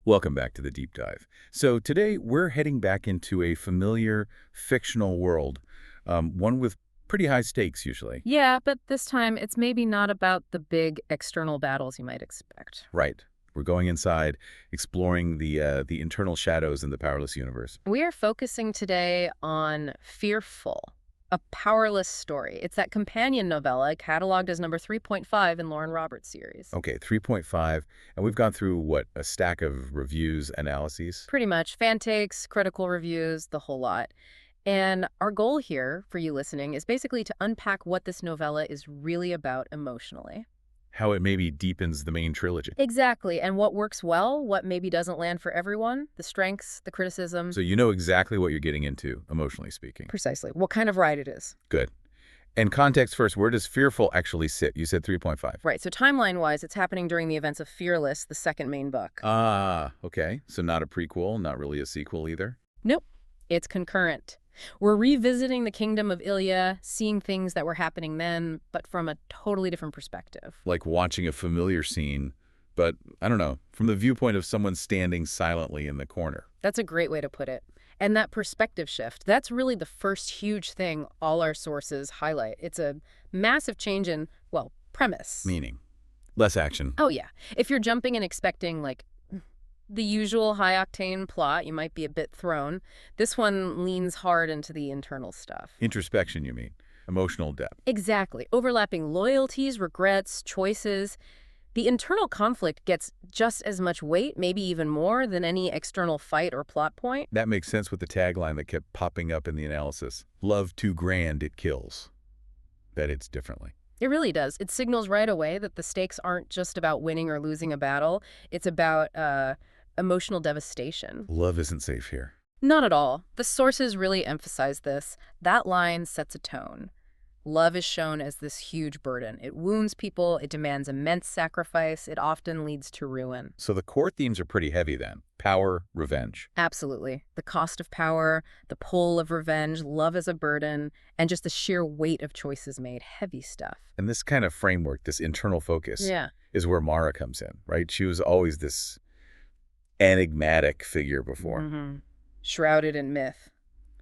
Welcome back to the deep dive. So today we're heading back into a familiar fictional world, one with pretty high stakes usually. Yeah, but this time it's maybe not about the big external battles you might expect. Right. We're going inside, exploring the internal shadows in the Powerless universe. We are focusing today on Fearful, a Powerless Story. It's that companion novella cataloged as number 3.5 in Lauren Roberts' series. Okay, 3.5, and we've gone through, what, a stack of reviews, analyses? Pretty much. Fan takes, critical reviews, the whole lot. And our goal here, for you listening, is basically to unpack what this novella is really about emotionally. How it maybe deepens the main trilogy. Exactly. And what works well, what maybe doesn't land for everyone, the strengths, the criticism. So you know exactly what you're getting into, emotionally speaking. Precisely. What kind of ride it is. Good. And context first, where does Fearful actually sit? You said 3.5. Right. So timeline-wise, it's happening during the events of Fearless, the second main book. Ah, okay. So not a prequel, not really a sequel either? Nope. It's concurrent. We're revisiting the kingdom of Ilya, seeing things that were happening then, but from a totally different perspective. Like watching a familiar scene, but, I don't know, from the viewpoint of someone standing silently in the corner. That's a great way to put it. And that perspective shift, that's really the first huge thing all our sources highlight. It's a massive change in, well, premise. Meaning? Less action. Oh, yeah. If you're jumping and expecting, like, the usual high-octane plot, you might be a bit thrown. This one leans hard into the internal stuff. Introspection, you mean? Emotional depth. Exactly. Overlapping loyalties, regrets, choices. The internal conflict gets just as much weight, maybe even more, than any external fight or plot point. That makes sense with the tagline that kept popping up in the analysis. Love too grand, it kills. That hits differently. It really does. It signals right away that the stakes aren't just about winning or losing a battle. It's about emotional devastation. Love isn't safe here. Not at all. The sources really emphasize this. That line sets a tone. Love is shown as this huge burden. It wounds people, it demands immense sacrifice, it often leads to ruin. So the core themes are pretty heavy then. Power, revenge. Absolutely. The cost of power, the pull of revenge, love as a burden, and just the sheer weight of choices made. Heavy stuff. And this kind of framework, this internal focus, Yeah. is where Mara comes in, right? She was always this enigmatic figure before. Shrouded in myth.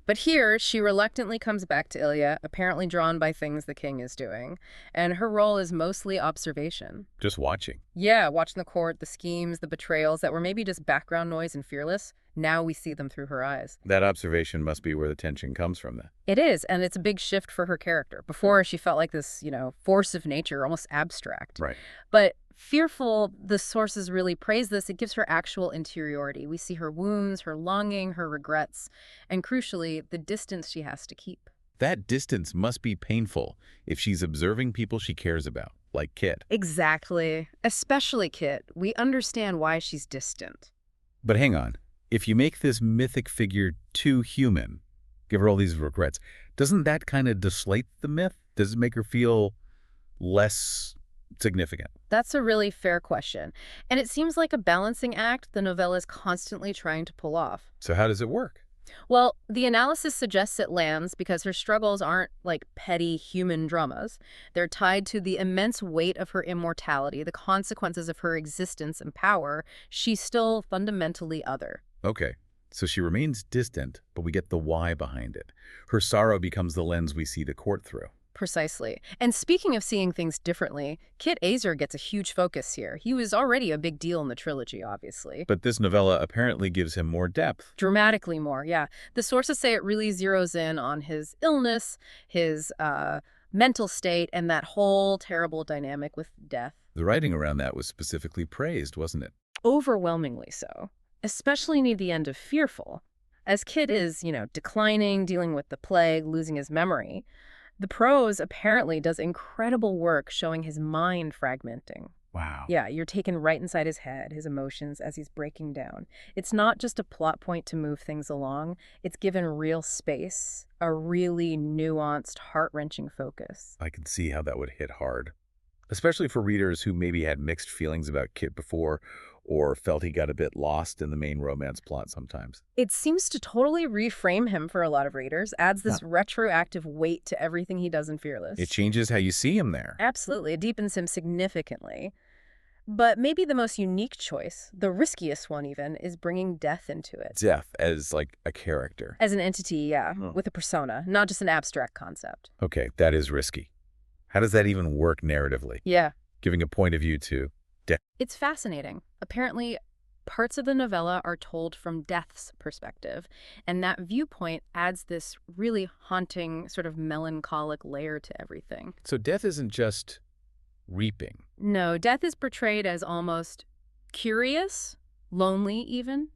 But here, she reluctantly comes back to Ilya, apparently drawn by things the king is doing. And her role is mostly observation. Just watching. Yeah, watching the court, the schemes, the betrayals that were maybe just background noise and Fearless. Now we see them through her eyes. That observation must be where the tension comes from then. It is, and it's a big shift for her character. Before, she felt like this, force of nature, almost abstract. Right. But Fearful, the sources really praise this. It gives her actual interiority. We see her wounds, her longing, her regrets, and crucially, the distance she has to keep. That distance must be painful if she's observing people she cares about, like Kitt. Exactly. Especially Kitt. We understand why she's distant. But hang on. If you make this mythic figure too human, give her all these regrets, doesn't that kind of deflate the myth? Does it make her feel less significant? That's a really fair question. And it seems like a balancing act the novella is constantly trying to pull off. So how does it work? Well, the analysis suggests it lands because her struggles aren't like petty human dramas. They're tied to the immense weight of her immortality, the consequences of her existence and power. She's still fundamentally other. Okay, so she remains distant, but we get the why behind it. Her sorrow becomes the lens we see the court through. Precisely. And speaking of seeing things differently, Kitt gets a huge focus here. He was already a big deal in the trilogy, obviously. But this novella apparently gives him more depth. Dramatically more, yeah. The sources say it really zeroes in on his illness, his mental state, and that whole terrible dynamic with death. The writing around that was specifically praised, wasn't it? Overwhelmingly so. Especially near the end of Fearful. As Kitt is, declining, dealing with the plague, losing his memory, the prose apparently does incredible work showing his mind fragmenting. Wow. Yeah, you're taken right inside his head, his emotions, as he's breaking down. It's not just a plot point to move things along. It's given real space, a really nuanced, heart-wrenching focus. I can see how that would hit hard, especially for readers who maybe had mixed feelings about Kitt before or felt he got a bit lost in the main romance plot sometimes. It seems to totally reframe him for a lot of readers, adds this retroactive weight to everything he does in Fearless. It changes how you see him there. Absolutely. It deepens him significantly. But maybe the most unique choice, the riskiest one even, is bringing death into it. Death as, like, a character. As an entity, yeah, Oh. with a persona, not just an abstract concept. Okay, that is risky. How does that even work narratively? Yeah. Giving a point of view to death. It's fascinating. Apparently, parts of the novella are told from Death's perspective, and that viewpoint adds this really haunting, sort of melancholic layer to everything. So death isn't just reaping. No, Death is portrayed as almost curious, lonely even,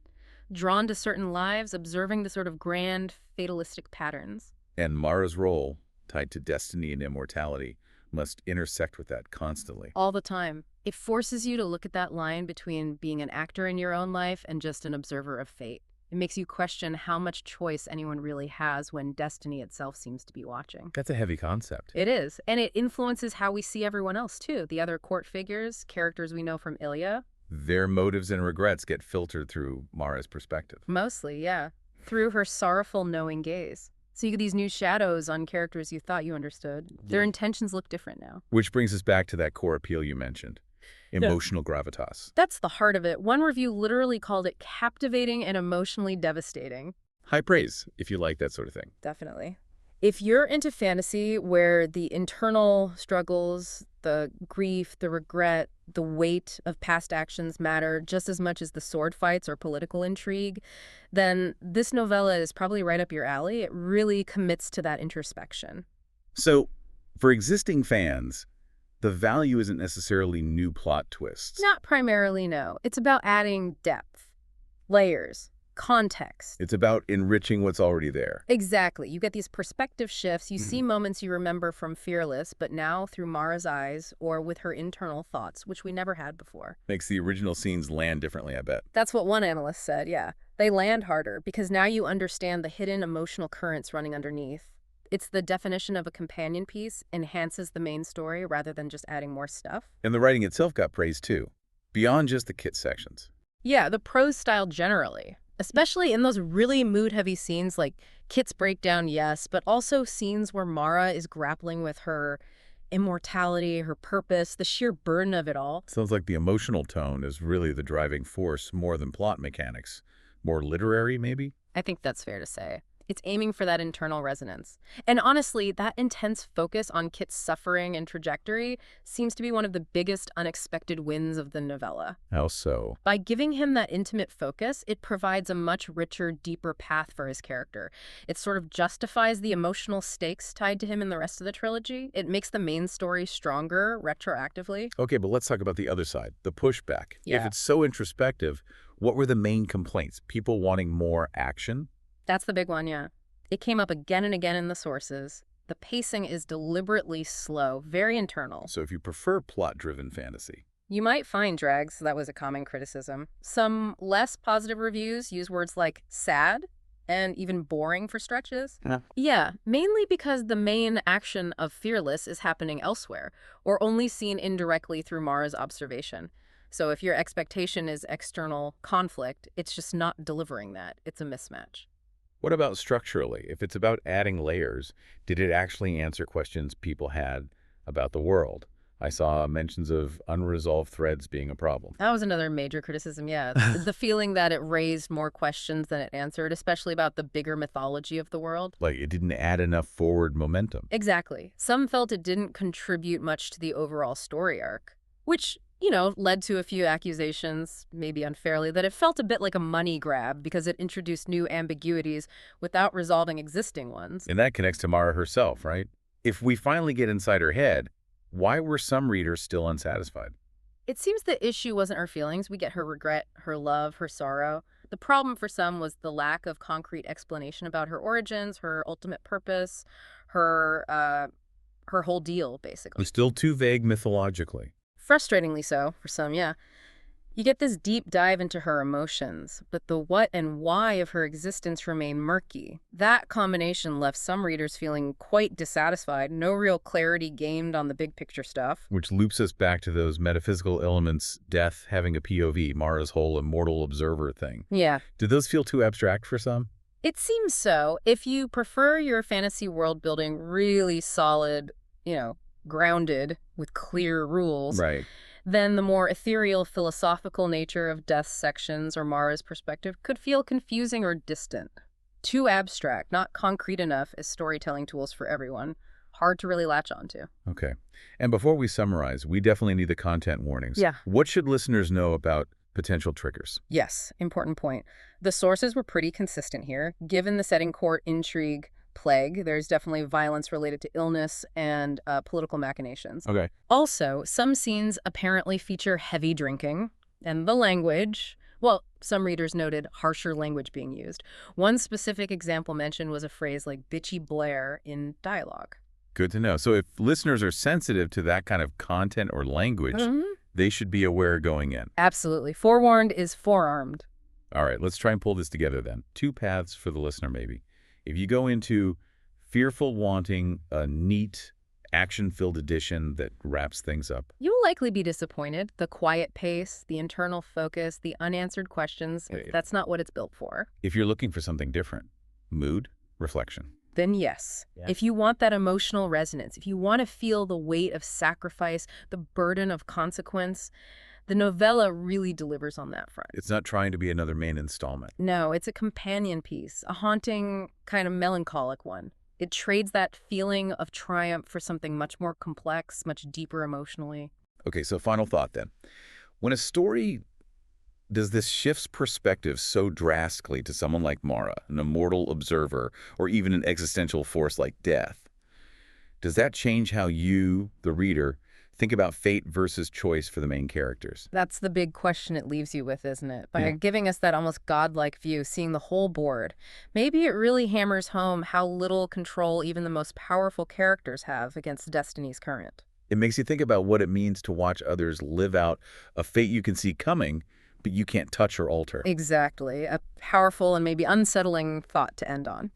drawn to certain lives, observing the sort of grand, fatalistic patterns. And Mara's role, tied to destiny and immortality, must intersect with that constantly. All the time. It forces you to look at that line between being an actor in your own life and just an observer of fate. It makes you question how much choice anyone really has when destiny itself seems to be watching. That's a heavy concept. It is. And it influences how we see everyone else, too. The other court figures, characters we know from Ilya. Their motives and regrets get filtered through Mara's perspective. Mostly, yeah. Through her sorrowful, knowing gaze. So you get these new shadows on characters you thought you understood. Their intentions look different now. Which brings us back to that core appeal you mentioned. Emotional gravitas. That's the heart of it. One review literally called it captivating and emotionally devastating. High praise, if you like that sort of thing. Definitely. If you're into fantasy where the internal struggles, the grief, the regret, the weight of past actions matter just as much as the sword fights or political intrigue, then this novella is probably right up your alley. It really commits to that introspection. So, for existing fans, the value isn't necessarily new plot twists. Not primarily, no. It's about adding depth, layers, context. It's about enriching what's already there. Exactly. You get these perspective shifts. You see moments you remember from Fearless, but now through Mara's eyes or with her internal thoughts, which we never had before. Makes the original scenes land differently, I bet. That's what one analyst said, yeah. They land harder because now you understand the hidden emotional currents running underneath. It's the definition of a companion piece, enhances the main story rather than just adding more stuff. And the writing itself got praised too, beyond just the Kitt sections. Yeah, the prose style generally. Especially in those really mood-heavy scenes like Kitt's breakdown, yes, but also scenes where Mara is grappling with her immortality, her purpose, the sheer burden of it all. Sounds like the emotional tone is really the driving force more than plot mechanics. More literary, maybe? I think that's fair to say. It's aiming for that internal resonance. And honestly, that intense focus on Kitt's suffering and trajectory seems to be one of the biggest unexpected wins of the novella. How so? By giving him that intimate focus, it provides a much richer, deeper path for his character. It sort of justifies the emotional stakes tied to him in the rest of the trilogy. It makes the main story stronger retroactively. Okay, but let's talk about the other side, the pushback. Yeah. If it's so introspective, what were the main complaints? People wanting more action? That's the big one, yeah. It came up again and again in the sources. The pacing is deliberately slow, very internal. So if you prefer plot-driven fantasy. You might find drags, that was a common criticism. Some less positive reviews use words like sad and even boring for stretches. Yeah, mainly because the main action of Fearless is happening elsewhere, or only seen indirectly through Mara's observation. So if your expectation is external conflict, it's just not delivering that. It's a mismatch. What about structurally? If it's about adding layers, did it actually answer questions people had about the world? I saw mentions of unresolved threads being a problem. That was another major criticism, yeah. The feeling that it raised more questions than it answered, especially about the bigger mythology of the world. Like it didn't add enough forward momentum. Exactly. Some felt it didn't contribute much to the overall story arc, which, led to a few accusations, maybe unfairly, that it felt a bit like a money grab because it introduced new ambiguities without resolving existing ones. And that connects to Mara herself, right? If we finally get inside her head, why were some readers still unsatisfied? It seems the issue wasn't her feelings. We get her regret, her love, her sorrow. The problem for some was the lack of concrete explanation about her origins, her ultimate purpose, her whole deal, basically. It's still too vague mythologically. Frustratingly so, for some, yeah. You get this deep dive into her emotions, but the what and why of her existence remain murky. That combination left some readers feeling quite dissatisfied, no real clarity gained on the big picture stuff. Which loops us back to those metaphysical elements, death having a POV, Mara's whole immortal observer thing. Yeah. Did those feel too abstract for some? It seems so. If you prefer your fantasy world building really solid, grounded with clear rules, Right. Then the more ethereal philosophical nature of Death's sections or Mara's perspective could feel confusing or distant. Too abstract, not concrete enough as storytelling tools for everyone. Hard to really latch onto. Okay. And before we summarize, we definitely need the content warnings. Yeah. What should listeners know about potential triggers? Yes, important point. The sources were pretty consistent here. Given the setting court, intrigue, plague, there's definitely violence related to illness and political machinations. Okay. Also, some scenes apparently feature heavy drinking, and the language, well, some readers noted harsher language being used. One specific example mentioned was a phrase like bitchy Blair in dialogue. Good to know. So if listeners are sensitive to that kind of content or language, they should be aware going in. Absolutely. Forewarned is forearmed. All right, let's try and pull this together then. Two paths for the listener, maybe. If you go into fearful wanting a neat, action-filled edition that wraps things up. You will likely be disappointed. The quiet pace, the internal focus, the unanswered questions, that's not what it's built for. If you're looking for something different, mood, reflection. Then yes. If you want that emotional resonance, if you want to feel the weight of sacrifice, the burden of consequence, the novella really delivers on that front. It's not trying to be another main installment. No, it's a companion piece, a haunting, kind of melancholic one. It trades that feeling of triumph for something much more complex, much deeper emotionally. Okay, so final thought then. When a story does this shifts perspective so drastically to someone like Mara, an immortal observer, or even an existential force like death, does that change how you, the reader, think about fate versus choice for the main characters? That's the big question it leaves you with, isn't it? By giving us that almost godlike view, seeing the whole board, maybe it really hammers home how little control even the most powerful characters have against destiny's current. It makes you think about what it means to watch others live out a fate you can see coming, but you can't touch or alter. Exactly. A powerful and maybe unsettling thought to end on.